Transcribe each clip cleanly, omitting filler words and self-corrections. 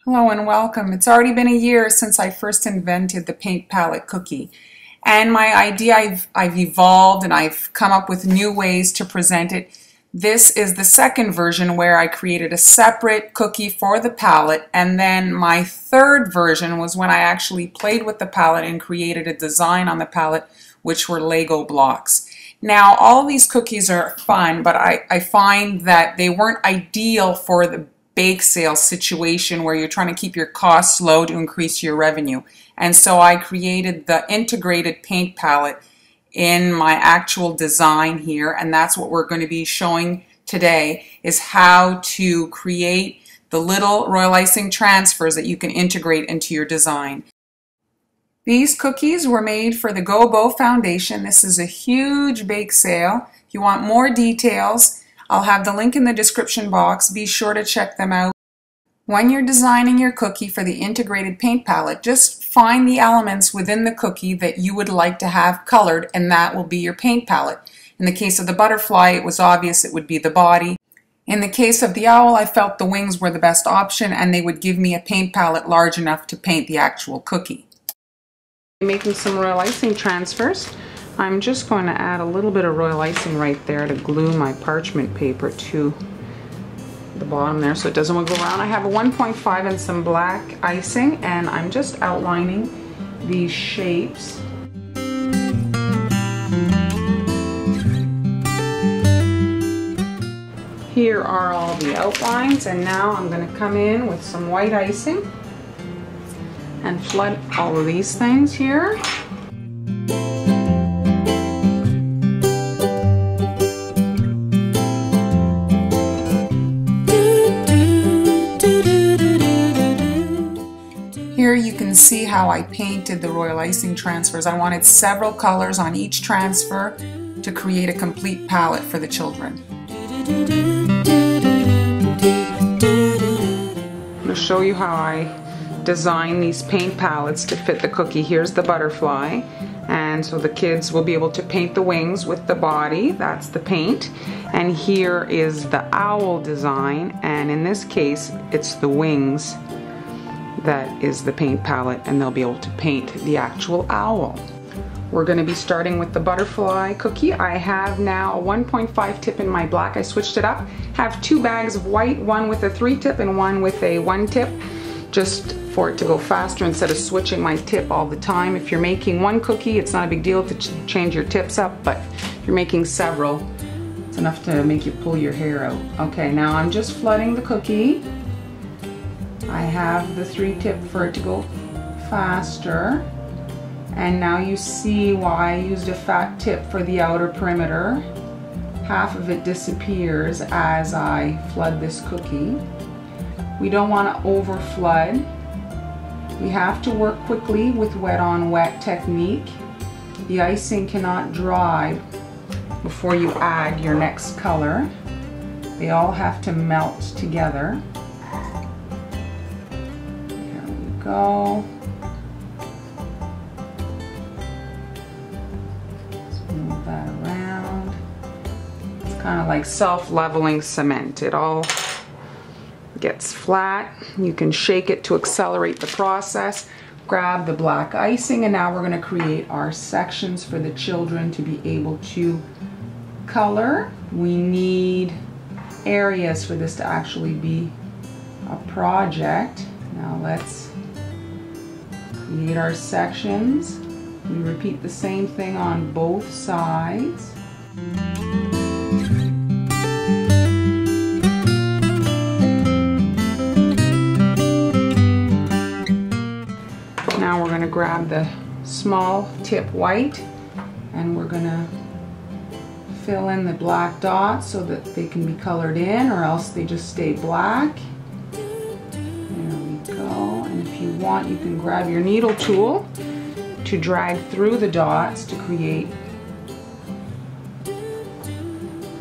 Hello and welcome. It's already been a year since I first invented the paint palette cookie. And my idea, I've evolved and I've come up with new ways to present it. This is the second version where I created a separate cookie for the palette, and then my third version was when I actually played with the palette and created a design on the palette, which were Lego blocks. Now, all of these cookies are fun, but I find that they weren't ideal for the bake sale situation where you're trying to keep your costs low to increase your revenue. And so I created the integrated paint palette in my actual design here, and that's what we're going to be showing today, is how to create the little royal icing transfers that you can integrate into your design. These cookies were made for the Go Bow Foundation. This is a huge bake sale. If you want more details, I'll have the link in the description box. Be sure to check them out. When you're designing your cookie for the integrated paint palette, just find the elements within the cookie that you would like to have colored, and that will be your paint palette. In the case of the butterfly, it was obvious it would be the body. In the case of the owl, I felt the wings were the best option, and they would give me a paint palette large enough to paint the actual cookie. Making some royal icing transfers. I'm just going to add a little bit of royal icing right there to glue my parchment paper to the bottom there so it doesn't wiggle around. I have a 1.5 and some black icing, and I'm just outlining these shapes. Here are all the outlines, and now I'm going to come in with some white icing and flood all of these things here. Here you can see how I painted the royal icing transfers. I wanted several colors on each transfer to create a complete palette for the children. I'm going to show you how I design these paint palettes to fit the cookie. Here's the butterfly, and so the kids will be able to paint the wings with the body. That's the paint. And here is the owl design, and in this case it's the wings that is the paint palette, and they'll be able to paint the actual owl. We're going to be starting with the butterfly cookie. I have now a 1.5 tip in my black. I switched it up. Have two bags of white, one with a 3 tip and one with a 1 tip, just for it to go faster instead of switching my tip all the time. If you're making one cookie, it's not a big deal to change your tips up, but if you're making several, it's enough to make you pull your hair out. Okay, now I'm just flooding the cookie. I have the 3 tip for it to go faster. And now you see why I used a fat tip for the outer perimeter. Half of it disappears as I flood this cookie. We don't want to over flood. We have to work quickly with wet on wet technique. The icing cannot dry before you add your next color. They all have to melt together. There we go. Move that around. It's kind of like self-leveling cement. It all gets flat. You can shake it to accelerate the process. Grab the black icing, and now we're going to create our sections for the children to be able to color. We need areas for this to actually be a project. Now let's create our sections. We repeat the same thing on both sides. Now we're going to grab the small tip white, and we're going to fill in the black dots so that they can be colored in, or else they just stay black. There we go. And if you want, you can grab your needle tool to drag through the dots to create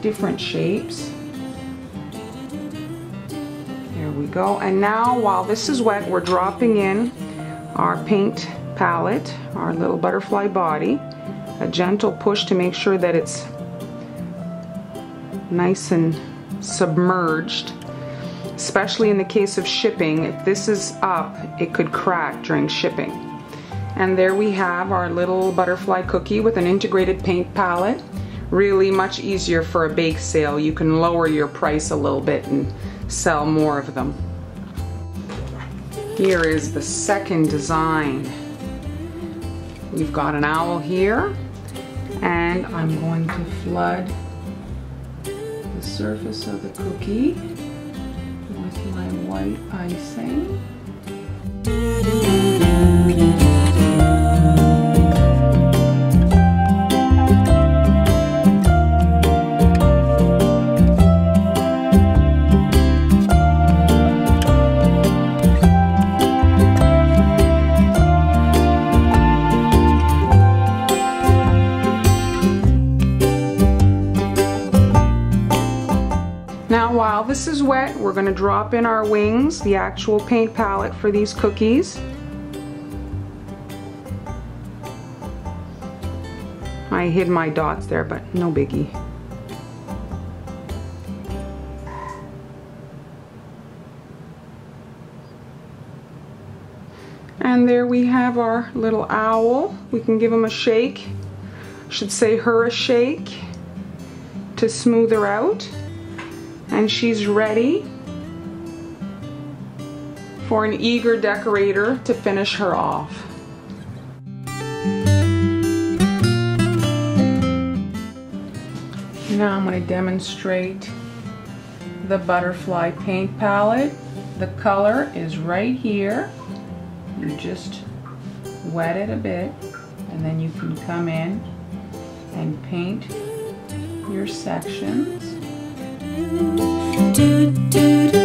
different shapes. There we go. And now, while this is wet, we're dropping in our paint palette, our little butterfly body. A gentle push to make sure that it's nice and submerged. especially in the case of shipping. If this is up, it could crack during shipping. And there we have our little butterfly cookie with an integrated paint palette. Really much easier for a bake sale. You can lower your price a little bit and sell more of them. Here is the second design. We've got an owl here, and I'm going to flood the surface of the cookie with my white icing. Now while this is wet, we're going to drop in our wings, the actual paint palette for these cookies. I hid my dots there, but no biggie. And there we have our little owl. We can give him a shake. Should say her a shake to smooth her out. And she's ready for an eager decorator to finish her off. Now I'm going to demonstrate the butterfly paint palette. The color is right here. You just wet it a bit, and then you can come in and paint your sections. Do, do, do.